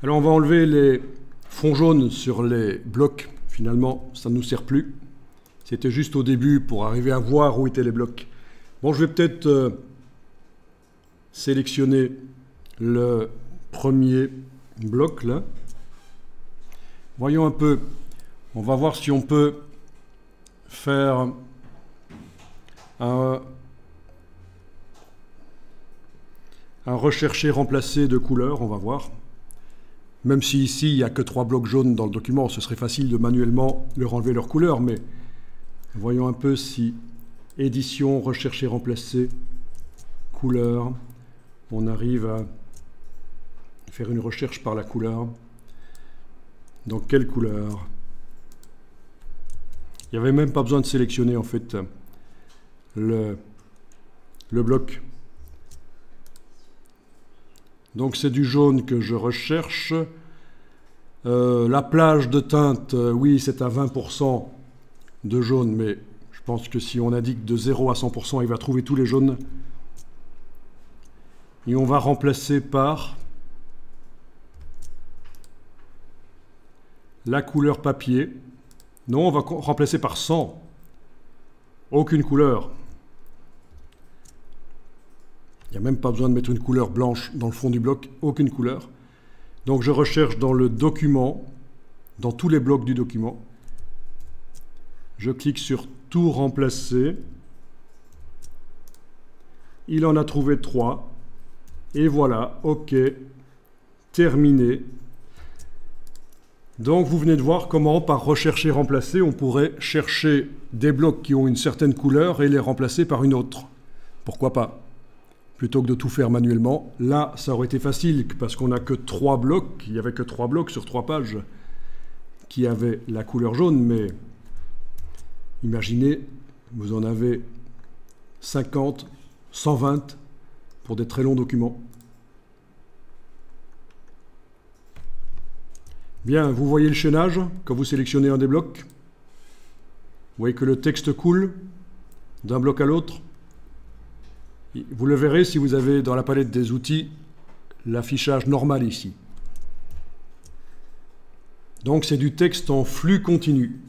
Alors on va enlever les fonds jaunes sur les blocs. Finalement, ça ne nous sert plus. C'était juste au début pour arriver à voir où étaient les blocs. Bon, je vais peut-être sélectionner le premier bloc là. Voyons un peu. On va voir si on peut faire un rechercher remplacer de couleur. On va voir. Même si ici, il n'y a que 3 blocs jaunes dans le document, ce serait facile de manuellement leur enlever leur couleur, mais voyons un peu si édition, rechercher, remplacer, couleur, on arrive à faire une recherche par la couleur. Dans quelle couleur? Il n'y avait même pas besoin de sélectionner en fait le bloc. Donc c'est du jaune que je recherche. La plage de teinte, oui, c'est à 20% de jaune, mais je pense que si on indique de 0 à 100%, il va trouver tous les jaunes. Et on va remplacer par la couleur papier. Non, on va remplacer par 100. Aucune couleur. Il n'y a même pas besoin de mettre une couleur blanche dans le fond du bloc, aucune couleur. Donc je recherche dans le document, dans tous les blocs du document. Je clique sur tout remplacer. Il en a trouvé 3. Et voilà, OK, terminé. Donc vous venez de voir comment, par rechercher remplacer, on pourrait chercher des blocs qui ont une certaine couleur et les remplacer par une autre. Pourquoi pas? Plutôt que de tout faire manuellement. Là, ça aurait été facile parce qu'on n'a que 3 blocs. Il n'y avait que 3 blocs sur 3 pages qui avaient la couleur jaune. Mais imaginez, vous en avez 50, 120 pour des très longs documents. Bien, vous voyez le chaînage quand vous sélectionnez un des blocs. Vous voyez que le texte coule d'un bloc à l'autre. Vous le verrez si vous avez dans la palette des outils l'affichage normal ici. Donc c'est du texte en flux continu.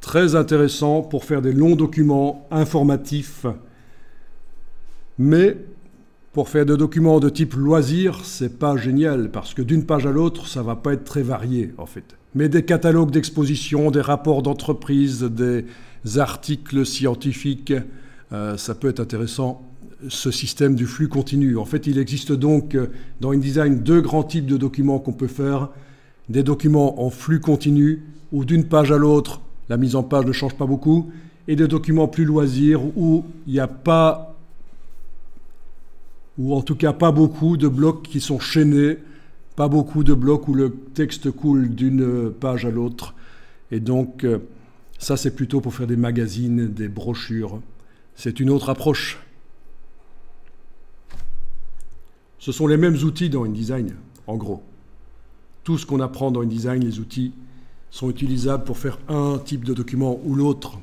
Très intéressant pour faire des longs documents informatifs. Mais pour faire des documents de type loisir, c'est pas génial parce que d'une page à l'autre, ça va pas être très varié en fait. Mais des catalogues d'exposition, des rapports d'entreprise, des articles scientifiques, ça peut être intéressant, ce système du flux continu. En fait, il existe donc dans InDesign 2 grands types de documents qu'on peut faire. Des documents en flux continu, où d'une page à l'autre, la mise en page ne change pas beaucoup, et des documents plus loisirs, où il n'y a pas, ou en tout cas pas beaucoup de blocs qui sont chaînés, pas beaucoup de blocs où le texte coule d'une page à l'autre. Et donc, ça c'est plutôt pour faire des magazines, des brochures. C'est une autre approche. Ce sont les mêmes outils dans InDesign, en gros. Tout ce qu'on apprend dans InDesign, les outils, sont utilisables pour faire un type de document ou l'autre.